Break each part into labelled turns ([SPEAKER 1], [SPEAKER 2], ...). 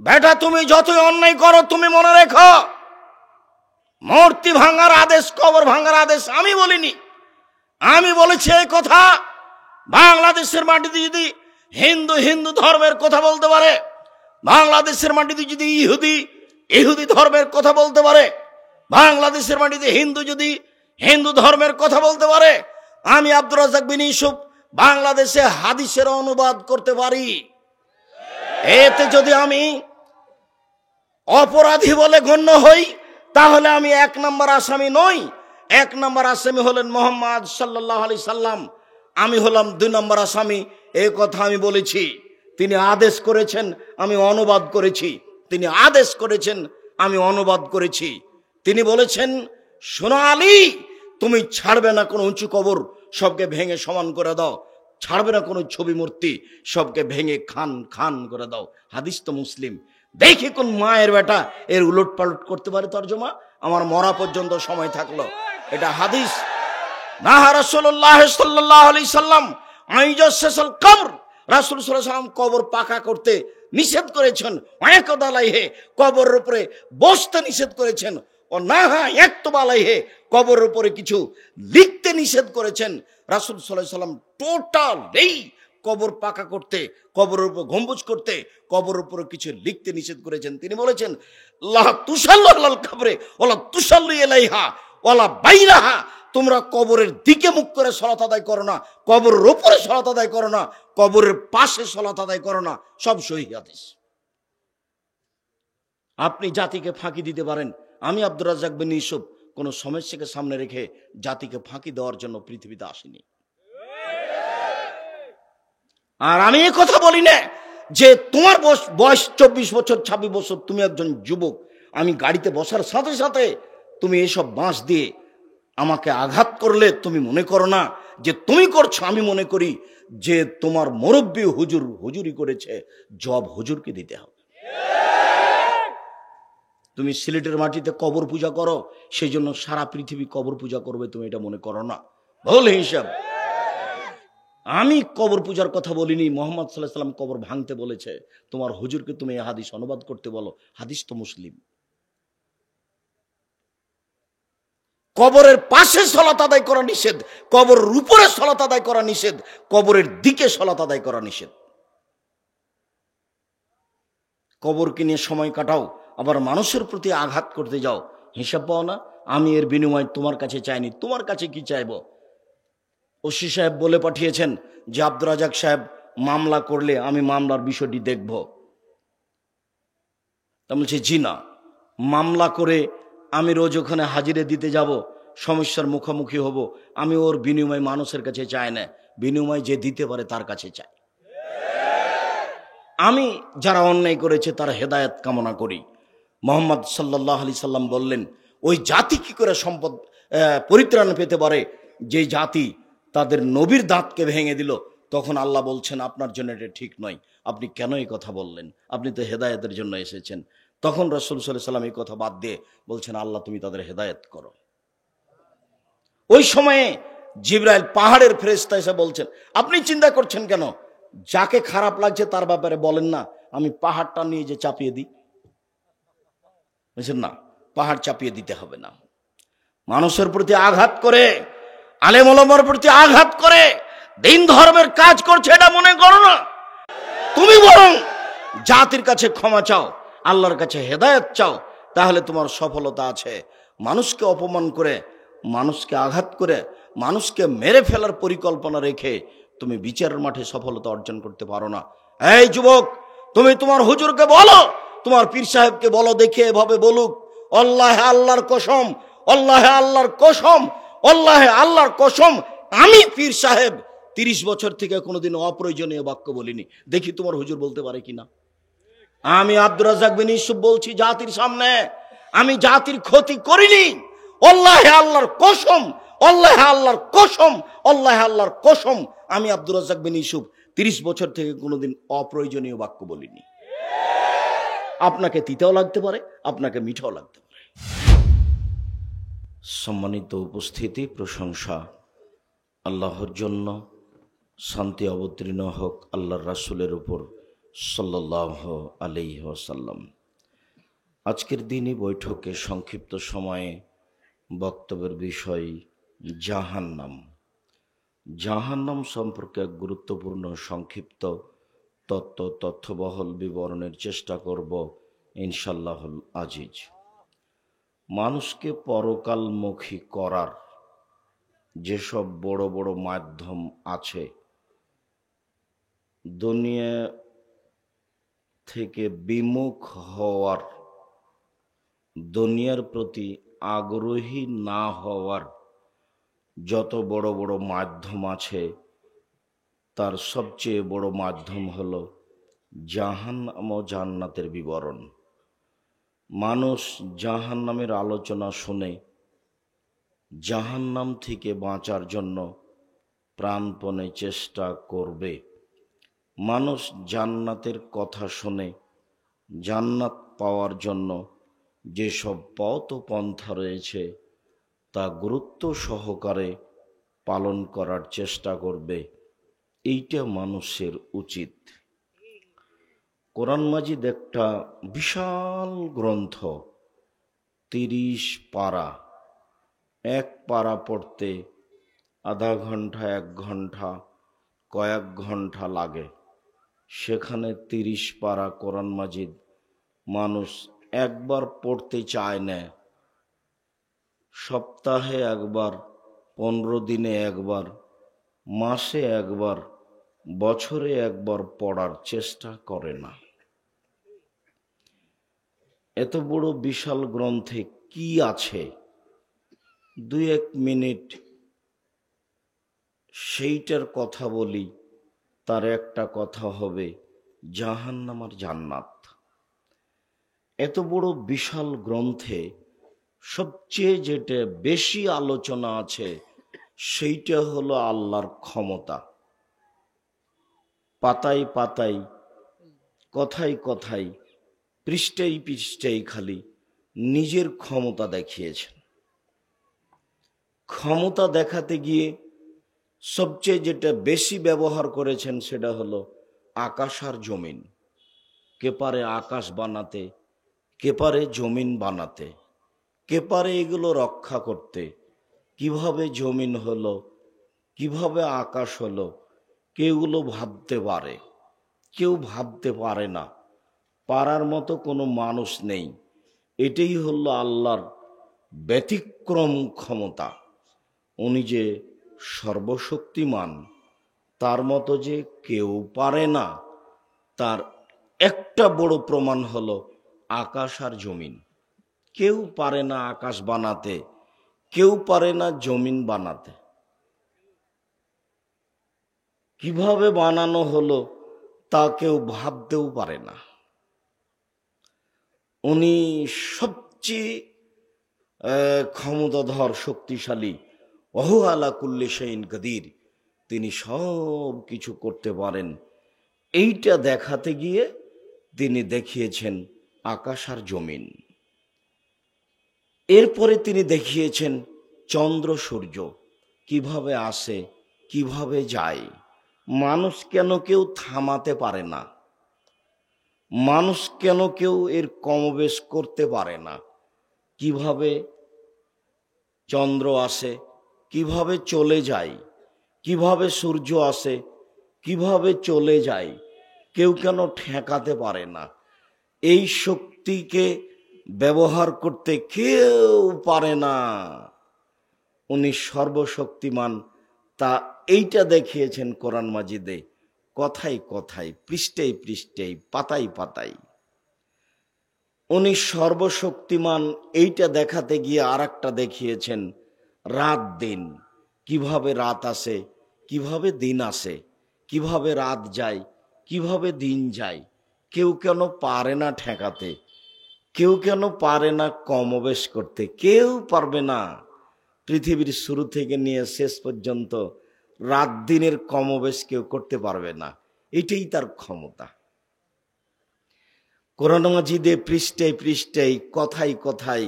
[SPEAKER 1] বেটা তুমি যতই অন্যায় করো, তুমি মনে রেখো মূর্তি ভাঙার আদেশ, কবর ভাঙার আদেশ আমি বলিনি। আমি বলেছি এই কথা, বাংলাদেশের মাটিতে যদি হিন্দু হিন্দু ধর্মের কথা বলতে পারে, বাংলাদেশের মাটিতে যদি ইহুদি ইহুদি ধর্মের কথা বলতে পারে, বাংলাদেশের মাটিতে হিন্দু যদি হিন্দু ধর্মের কথা বলতে পারে, আমি আব্দুর রাজ্জাক বিন ইউসুফ বাংলাদেশে হাদিসের অনুবাদ করতে পারি। এতে যদি আমি অপরাধী বলে গণ্য হই, তাহলে আমি 1 নম্বর আসামি নই। 1 নম্বর আসামি হলেন মুহাম্মদ সাল্লাল্লাহু আলাইহি সাল্লাম, আমি হলাম 2 নম্বর আসামি। এই কথা আমি বলেছি। তিনি আদেশ করেছেন, আমি অনুবাদ করেছি। তিনি আদেশ করেছেন, আমি অনুবাদ করেছি। তিনি বলেছেন, শোনো আলী, তুমি ছাড়বে না কোনো উঁচু কবর, সবকে ভেঙে সমান করে দাও। ছাড়বে না কোনো ছবি মূর্তি, সবকে ভেঙে খান খান করে দাও। হাদিস তো মুসলিম। দেখি কোন মায়ের বেটা এর উলট পালট করতে পারে তর্জমা। আমার মরা পর্যন্ত সময় থাকলো। এটা হাদিস। নাহা রাসূলুল্লাহ সাল্লাল্লাহু আলাইহি সাল্লাম আইজাসসাল কবর, রাসূল সাল্লাল্লাহু আলাইহি সাল্লাম কবর পাকা করতে নিষেধ করেছেন। ওয়াকাদ আলাইহি, কবরের উপরে বসতে নিষেধ করেছেন। ও নাহা ইয়াকতুব আলাইহি, কবরের উপরে কিছু লিখতে নিষেধ করেছেন। রাসূল সাল্লাল্লাহু আলাইহি সাল্লাম টোটালি কবর পাকা করতে, কবরের উপর গম্বুজ করতে, কবরের উপরে কিছু লিখতে নিষেধ করেছেন। তিনি বলেছেন, লা তুসাল্লু আলাল কবরে ওয়ালা তুসাল্লু ইলাইহা ওয়ালা বাইনাহা, তোমরা কবরের দিকে মুখ করে সালাত আদায় করো না, কবরের উপরে সালাত আদায় করো না, কবরের পাশে সালাত আদায় করো না। সব সহিহ হাদিস। আপনি জাতিকে ফাঁকি দিতে পারেন। আমি আব্দুর রাজ্জাক বিন ইউসুফ কোনো সমস্যাকে সামনে রেখে জাতিকে ফাঁকি দেওয়ার জন্য পৃথিবীতে আসিনি। আর আমি এই কথা বলি না যে তোমার বয়স 24 বছর 26 বছর, তুমি একজন যুবক, আমি গাড়িতে বসার সাথে সাথে তুমি এসব বাঁশ দিয়ে আমাকে আঘাত করলে তুমি মনে করো না যে তুমি করছো। আমি মনে করি যে তোমার মুরব্বী হুজুর হুজুরি করেছে, জব হুজুরকে দিতে হবে। তুমি সিলেটের মাটিতে কবর পূজা করো, সেই জন্য সারা পৃথিবী কবর পূজা করবে, তুমি এটা মনে করো না। ভুল হিসাব। আমি কবর পূজার কথা বলিনি। মুহাম্মদ সাল্লাল্লাহু আলাইহি সাল্লাম কবর ভাঙতে বলেছে। তোমার হুজুরকে তুমি এই হাদিস অনুবাদ করতে বলো। হাদিস তো মুসলিম। কবরের পাশে সালাত আদায় করা নিষেধ, কবরের উপরে সালাত আদায় করা নিষেধ, কবরের দিকে সালাত আদায় করা নিষেধ। কবরকে নিয়ে সময় কাটাও, আবার মানুষের প্রতি আঘাত করতে যাও, হিসাব পাও না। আমি এর বিনিময় তোমার কাছে চাইনি, তোমার কাছে কি চাইব? ওসি সাহেব বলে পাঠিয়েছেন যে আব্দুর রাজ্জাক সাহেব মামলা করলে আমি মামলার বিষয়টি দেখব। তা বলছে জি না, মামলা করে আমি রোজ ওখানে হাজিরে দিতে যাব, সমস্যার মুখোমুখি হব। আমি ওর বিনিময় মানুষের কাছে চাই না, বিনিময় যে দিতে পারে তার কাছে চাই। আমি যারা অন্যায় করেছে তার হেদায়েত কামনা করি। মুহাম্মদ সাল্লাল্লাহু আলাইহি সাল্লাম বললেন, ওই জাতি কি করে সম্পদ পরিত্রাণ পেতে পারে যে জাতি তাদের নবীর দাঁতকে ভেঙে দিল। তখন আল্লাহ বলছেন, আপনার জন্য এটা ঠিক নয়, আপনি কেন এই কথা বললেন? আপনি তো হেদায়েতের জন্য এসেছেন। তখন রাসূল সাল্লাল্লাহু আলাইহি সাল্লাম এই কথা বাদ দিয়ে বলছেন, আল্লাহ তুমি তাদের হেদায়েত করো। ওই সময়ে জিবরাইল পাহাড়ের ফেরেশতা এসে বলছেন, আপনি চিন্তা করছেন কেন? যাকে খারাপ লাগছে তার ব্যাপারে বলেন না, আমি পাহাড়টা নিয়ে যে চাপিয়ে দিই। বুঝছেন না, পাহাড় চাপিয়ে দিতে হবে না। মানুষের প্রতি আঘাত করে, আলেম ওলামার প্রতি আঘাত করে দিন ধর্মের কাজ করছে এটা মনে করো না। তুমি বরং জাতির কাছে ক্ষমা চাও, আল্লাহর কাছে হেদায়েত চাও, তাহলে তোমার সফলতা আছে। মানুষকে অপমান করে, মানুষকে আঘাত করে, মানুষকে মেরে ফেলার পরিকল্পনা রেখে তুমি বিচারের মাঠে সফলতা অর্জন করতে পারো না। এই যুবক, তুমি তোমার হুজুরকে বলো, তোমার পীর সাহেবকে বলো, দেখে এভাবে বলুক, আল্লাহে আল্লাহর কসম, আল্লাহে আল্লাহর কসম, আল্লাহে আল্লাহর কসম, আমি পীর সাহেব 30 বছর থেকে কোনোদিন অপ্রয়োজনীয় বাক্য বলিনি। দেখি তোমার হুজুর বলতে পারে কিনা। আমি আব্দুর রাজ্জাক বিন ইউসুফ বলছি জাতির সামনে, আমি জাতির ক্ষতি করিনি। আল্লাহে আল্লাহর কসম, আল্লাহে আল্লাহর কসম, আল্লাহে আল্লাহর কসম, আমি আব্দুর রাজ্জাক বিন ইউসুফ 30 বছর থেকে কোনোদিন অপ্রয়োজনীয় বাক্য বলিনি। আপনাকে তিতাও লাগতে পারে, আপনাকে মিঠাও লাগতে পারে। সম্মানিত উপস্থিতি, প্রশংসা আল্লাহর জন্য, শান্তি অবতীর্ণ হোক আল্লাহর রাসূলের উপর, সাল্লাল্লাহু আলাইহি ওয়াসাল্লাম। আজকের দিনই বৈঠকে সংক্ষিপ্ত সময়ে বক্তব্যের বিষয় জাহান্নাম। জাহান্নাম সম্পর্কে এক গুরুত্বপূর্ণ সংক্ষিপ্ত তথ্যবহল বিবরণের চেষ্টা করব ইনশাআল্লাহুল আজিজ। মানুষকে পরকালমুখী করার যেসব বড় বড় মাধ্যম আছে, দুনিয়া থেকে বিমুখ হওয়ার, দুনিয়ার প্রতি আগ্রহী না হওয়ার যত বড় বড় মাধ্যম আছে, তার সবচেয়ে বড় মাধ্যম হলো জাহান্নাম ও জান্নাতের বিবরণ। মানুষ জাহান্নামের আলোচনা শুনে জাহান্নাম থেকে বাঁচার জন্য প্রাণপণে চেষ্টা করবে। মানুষ জান্নাতের কথা শুনে জান্নাত পাওয়ার জন্য যেসব পথ ও পন্থা রয়েছে তা গুরুত্ব সহকারে পালন করার চেষ্টা করবে। এইটা মানুষের উচিত। কোরআন মাজিদ একটা বিশাল গ্রন্থ, 30 পারা। এক পারা পড়তে আধা ঘন্টা, 1 ঘন্টা, কয়েক ঘন্টা লাগে। সেখানে 30 পারা কোরআন মাজিদ মানুষ একবার পড়তে চায় না, সপ্তাহে একবার, 15 দিনে একবার, মাসে একবার, বছরে একবার পড়ার চেষ্টা করে না। এত বড় বিশাল গ্রন্থে কি আছে, 2-1 মিনিট সেইটার কথা বলি। তার একটা কথা হবে জাহান্নাম আর জান্নাত। এত বড় বিশাল গ্রন্থে সবচেয়ে যেটা বেশি আলোচনা আছে সেইটা হলো আল্লাহর ক্ষমতা। পাতায় পাতায়, কথায় কথায়, পৃষ্ঠায় পৃষ্ঠায় খালি নিজের ক্ষমতা দেখিয়েছেন। ক্ষমতা দেখাতে গিয়ে সবচেয়ে যেটা বেশি ব্যবহার করেছেন সেটা হলো আকাশ আর জমিন। কে পারে আকাশ বানাতে, কে পারে জমিন বানাতে, কে পারে এগুলো রক্ষা করতে, কিভাবে জমিন হলো, কিভাবে আকাশ হলো, কেউগুলো ভাবতে পারে, কেউ ভাবতে পারে না। পারার মতো কোনো মানুষ নেই। এটাই হলো আল্লাহর ব্যতিক্রম ক্ষমতা। উনি যে সর্বশক্তিমান, তার মতো যে কেউ পারে না, তার একটা বড় প্রমাণ হলো আকাশ আর জমিন। কেউ পারে না আকাশ বানাতে, কেউ পারে না জমিন বানাতে। কিভাবে বানানো হলো তা কেউ ভাবতেও পারে না। উনি সবচেয়ে ক্ষমতাধর, শক্তিশালী। ওহু আলা কুল্লি শাইইন কাদির। তিনি সব কিছু করতে পারেন। এইটা দেখাতে গিয়ে তিনি দেখিয়েছেন আকাশ আর জমিন। এরপরে তিনি দেখিয়েছেন চন্দ্র সূর্য কিভাবে আসে, কিভাবে যায়। মানুষ কেন কেউ থামাতে পারে না, মানুষ কেন কেউ এর কমবেশ করতে পারে না। কিভাবে চন্দ্র আসে, কিভাবে চলে যায়, কিভাবে সূর্য আসে, কিভাবে চলে যায়, কেউ কেন ঠেকাতে পারে না। এই শক্তিকে ব্যবহার করতে কেউ পারে না। উনি সর্বশক্তিমান, তা এইটা দেখিয়েছেন কোরআন মাজিদে, কথায় কথায়, পৃষ্ঠায় পৃষ্ঠায়, পাতায় পাতায়। উনি সর্বশক্তিমান এইটা দেখাতে গিয়ে আরেকটা দেখিয়েছেন রাত দিন, কিভাবে রাত আসে, কিভাবে দিন আসে, কিভাবে রাত যায়, কিভাবে দিন যায়। কেউ কেন পারে না ঠেকাতে, কেউ কেন পারে না কমবেশ করতে, কেউ পারবে না। পৃথিবীর শুরু থেকে নিয়ে শেষ পর্যন্ত রাত দিনের কমবেশ কেউ করতে পারবে না। এটাই তার ক্ষমতা। কোরআন মাজিদে পৃষ্ঠায় পৃষ্ঠায়, কথায় কথায়,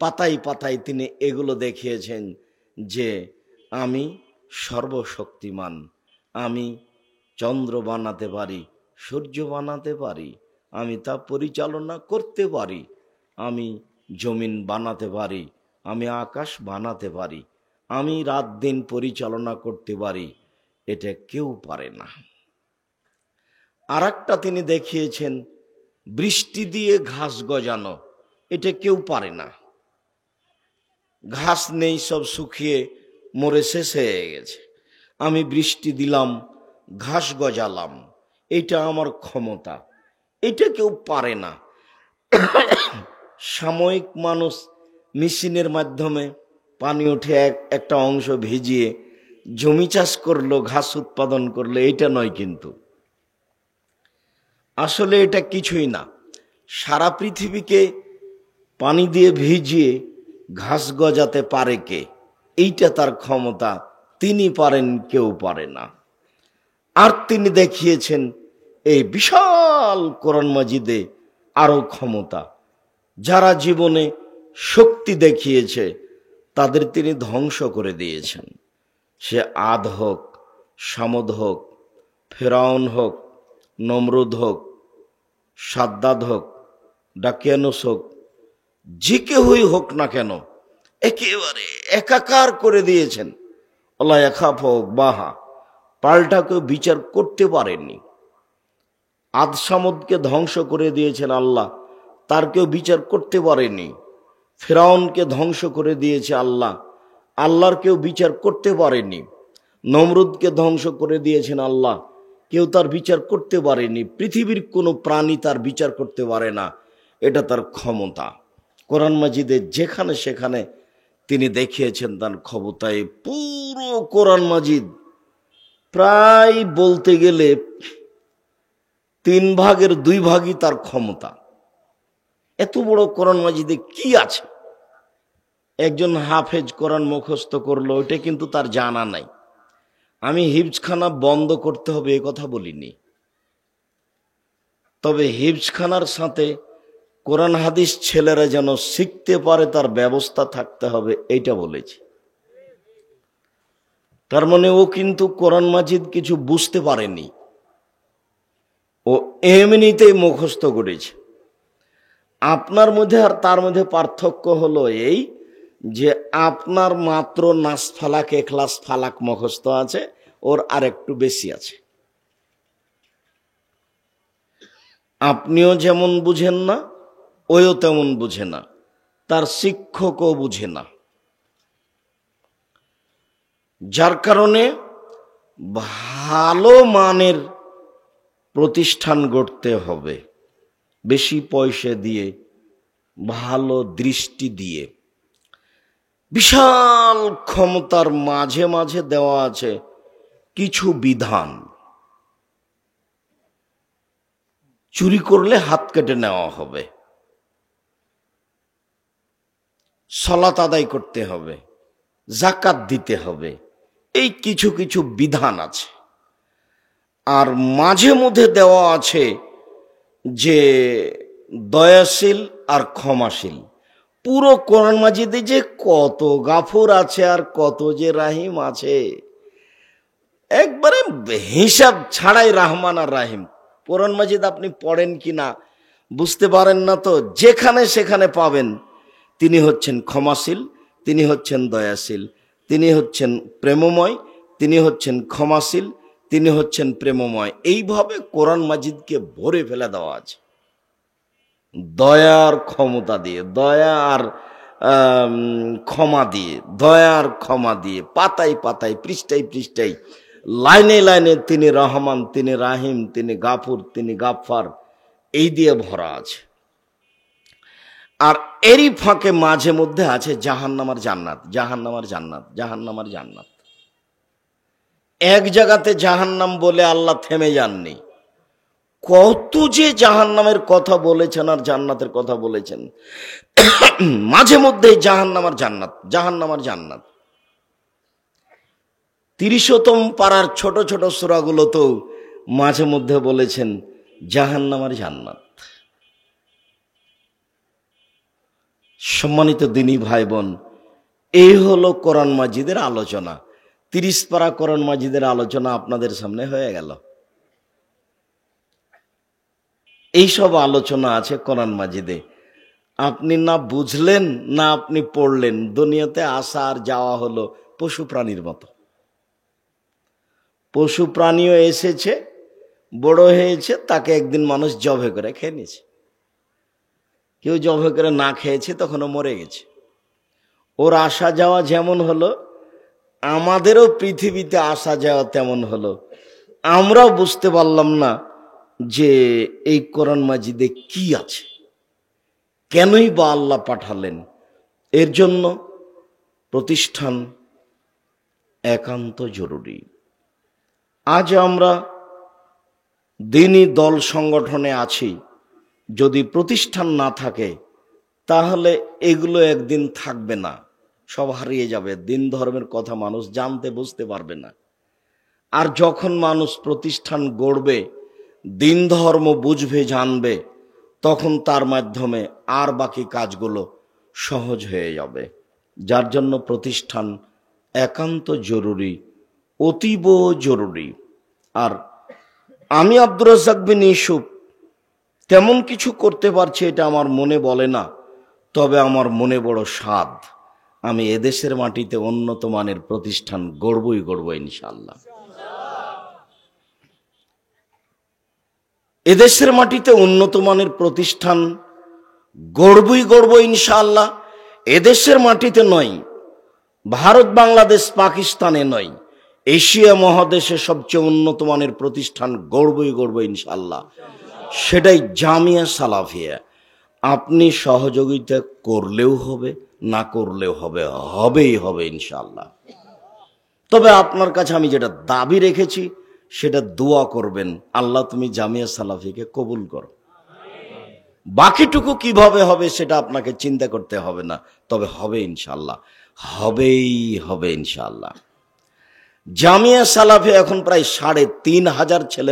[SPEAKER 1] পাতায় পাতায় তিনি এগুলো দেখিয়েছেন যে আমি সর্বশক্তিমান, আমি চন্দ্র বানাতে পারি, সূর্য বানাতে পারি, আমি তা পরিচালনা করতে পারি, আমি জমিন বানাতে পারি, আমি আকাশ বানাতে পারি, আমি রাত দিন পরিচালনা করতে পারি, এটা কেউ পারে না। আর একটা তিনি দেখিয়েছেন বৃষ্টি দিয়ে ঘাস গজানো, এটা কেউ পারে না। ঘাস নেই, সব শুকিয়ে মরে শেষ হয়ে গেছে, আমি বৃষ্টি দিলাম, ঘাস গজালাম, এটা আমার ক্ষমতা, এটা কেউ পারে না। সাময়িক মানুষ মেশিনের মাধ্যমে পানি উঠে একটা অংশ ভিজিয়ে জমি চাষ করলো, ঘাস উৎপাদন করলো, এটা নয়। কিন্তু আসলে এটা কিছুই না। সারা পৃথিবীকে পানি দিয়ে ভিজিয়ে ঘাস গজাতে পারে কে? এইটা তার ক্ষমতা, তিনি পারেন, কেউ পারে না। আর তিনি দেখিয়েছেন এই বিশাল কোরআন মাজিদে আরো ক্ষমতা। যারা জীবনে শক্তি দেখিয়েছে তাদের তিনি ধ্বংস করে দিয়েছেন। সে আদ হোক, সামদ হোক, ফেরাউন হোক, নমরুদ হোক, সাদ্দাদ হোক, ডাকিয়ানুস হোক, যে কেউই হোক না কেন, একেবারে একাকার করে দিয়েছেন। আল্লাহ একাফ হোক বাহা, পাল্টা কেউ বিচার করতে পারেননি। আদ সামদকে ধ্বংস করে দিয়েছেন আল্লাহ, তার কেউ বিচার করতে পারেনি। ফেরাউনকে ধ্বংস করে দিয়েছে আল্লাহ, আল্লাহর কেউ বিচার করতে পারেনি। নমরুদকে ধ্বংস করে দিয়েছেন আল্লাহ, কেউ তার বিচার করতে পারেনি। পৃথিবীর কোনো প্রাণী তার বিচার করতে পারে না, এটা তার ক্ষমতা। কোরআন মাজিদে যেখানে সেখানে তিনি দেখিয়েছেন তার ক্ষমতায়। পুরো কোরআন মাজিদ প্রায় বলতে গেলে 3 ভাগের 2 ভাগই তার ক্ষমতা। এত বড় কোরআন মাজিদে কি আছে? একজন হাফেজ কোরআন মুখস্থ করলো, ওইটা কিন্তু তার জানা নাই। আমি হিফজখানা বন্ধ করতে হবে এ কথা বলিনি, তবে হিফজখানার সাথে কোরআন হাদিস ছেলেরা যেন শিখতে পারে তার ব্যবস্থা থাকতে হবে, এইটা বলেছি। তার মানে ও কিন্তু কোরআন মাজিদ কিছু বুঝতে পারেনি, ও এমনিতেই মুখস্থ করেছে। আপনার মধ্যে আর তার মধ্যে পার্থক্য হলো এই যে আপনার মাত্র নাস ফালাক, এখলাস ফালাক মুখস্থ আছে, ওর আর একটু বেশি আছে। আপনিও যেমন বুঝেন না, ওও তেমন বুঝে না, তার শিক্ষকও বুঝে না। যার কারণে ভালো মানের প্রতিষ্ঠান গড়তে হবে, বেশি পয়সা দিয়ে, ভালো দৃষ্টি দিয়ে। বিশাল ক্ষমতার মাঝে মাঝে দেওয়া আছে কিছু বিধান। চুরি করলে হাত কেটে নেওয়া হবে, সালাত আদায় করতে হবে, যাকাত দিতে হবে, এই কিছু কিছু বিধান আছে। আর মাঝে মধ্যে দেওয়া আছে যে দয়াশীল আর ক্ষমাশীল। পুরো কোরআন মাজিদে যে কত গাফুর আছে আর কত যে রাহিম আছে, একবারে হিসাব ছাড়াই রহমান আর রাহিম। কোরআন মাজিদ আপনি পড়েন কি না বুঝতে পারেন না, তো যেখানে সেখানে পাবেন তিনি হচ্ছেন ক্ষমাশীল, তিনি হচ্ছেন দয়াশীল, তিনি হচ্ছেন প্রেমময়, তিনি হচ্ছেন ক্ষমাশীল, তিনি হচ্ছেন প্রেমময়। এইভাবে কোরআন মাজিদকে ভরে ফেলে দেওয়া আছে দয়ার ক্ষমতা দিয়ে, দয়া আর ক্ষমা দিয়ে, দয়ার ক্ষমা দিয়ে, পাতায় পাতায়, পৃষ্ঠায় পৃষ্ঠায়, লাইনে লাইনে তিনি রহমান, তিনি রাহিম, তিনি গাফুর, তিনি গাফফার, এই দিয়ে ভরা আছে। আর এরই ফাঁকে মাঝে মধ্যে আছে জাহান্নাম আর জান্নাত, জাহান্নাম আর জান্নাত, জাহান্নাম আর জান্নাত। এক জায়গাতে জাহান্নাম বলে আল্লাহ থেমে যাননি, কত যে জাহান্নামের কথা বলেছেন আর জান্নাতের কথা বলেছেন। মাঝে মধ্যে জাহান্নাম আর জান্নাত, জাহান্নাম আর জান্নাত। 30তম পারার ছোট ছোট সূরাগুলো তো মাঝে মধ্যে বলেছেন জাহান্নাম আর জান্নাত। সম্মানিত দিনী ভাই বোন, এই হলো কোরআন মাজিদের আলোচনা। 30 পারা কোরআন মাজিদের আলোচনা আপনাদের সামনে হয়ে গেল। এইসব আলোচনা আছে কোরআন মাজিদে। আপনি না বুঝলেন না আপনি পড়লেন, দুনিয়াতে আসা আর যাওয়া হলো পশু প্রাণীর মতো। পশু প্রাণীও এসেছে, বড় হয়েছে, তাকে একদিন মানুষ জবে করে খেয়ে নিয়েছে। কেউ জবে করে না খেয়েছে, তখনও মরে গেছে। ওর আসা যাওয়া যেমন হলো, আমাদেরও পৃথিবীতে আসা যাওয়া তেমন হলো। আমরাও বুঝতে পারলাম না যে এই কোরআন মাজিদে কি আছে, কেনই বা আল্লাহ পাঠালেন। এর জন্য প্রতিষ্ঠান একান্ত জরুরি। আজ আমরা দিনী দল সংগঠনে আছি, যদি প্রতিষ্ঠান না থাকে তাহলে এগুলো একদিন থাকবে না, সব হারিয়ে যাবে। দিন ধর্মের কথা মানুষ জানতে বুঝতে পারবে না। আর যখন মানুষ প্রতিষ্ঠান গড়বে, দিন ধর্ম বুঝবে, জানবে, তখন তার মাধ্যমে আর বাকি কাজগুলো সহজ হয়ে যাবে। যার জন্য প্রতিষ্ঠান একান্ত জরুরি, অতীব জরুরি। আর আমি আব্দুর রাজ্জাক বিন ইউসুফ তেমন কিছু করতে পারছি এটা আমার মনে বলে না, তবে আমার মনে বড় স্বাদ, আমি এদেশের মাটিতে উন্নত মানের প্রতিষ্ঠান গড়বই গড়ব ইনশাআল্লাহ। এদেশের মাটিতে উন্নত মানের প্রতিষ্ঠান গড়বই গড়ব ইনশাআল্লাহ। এদেশের মাটিতে নয়, ভারত, বাংলাদেশ, পাকিস্তানে নয়, এশিয়া মহাদেশে সবচেয়ে উন্নত মানের প্রতিষ্ঠান গড়বই গড়ব ইনশাআল্লাহ। সেটাই জামিয়া সালাফিয়া। আপনি সহযোগিতা করলেও হবে, না করলেও হবে, হবেই হবে ইনশাআল্লাহ। তবে আপনার কাছে আমি যেটা দাবি রেখেছি সেটা দোয়া করবেন, আল্লাহ তুমি জামিয়া সালাফিকে কবুল করো। বাকিটুকু কিভাবে হবে সেটা আপনাকে চিন্তা করতে হবে না, তবে হবে ইনশাআল্লাহ, হবেই হবে ইনশাআল্লাহ। জামিয়া সালাফে এখন প্রায় ৩,৫০০ ছেলে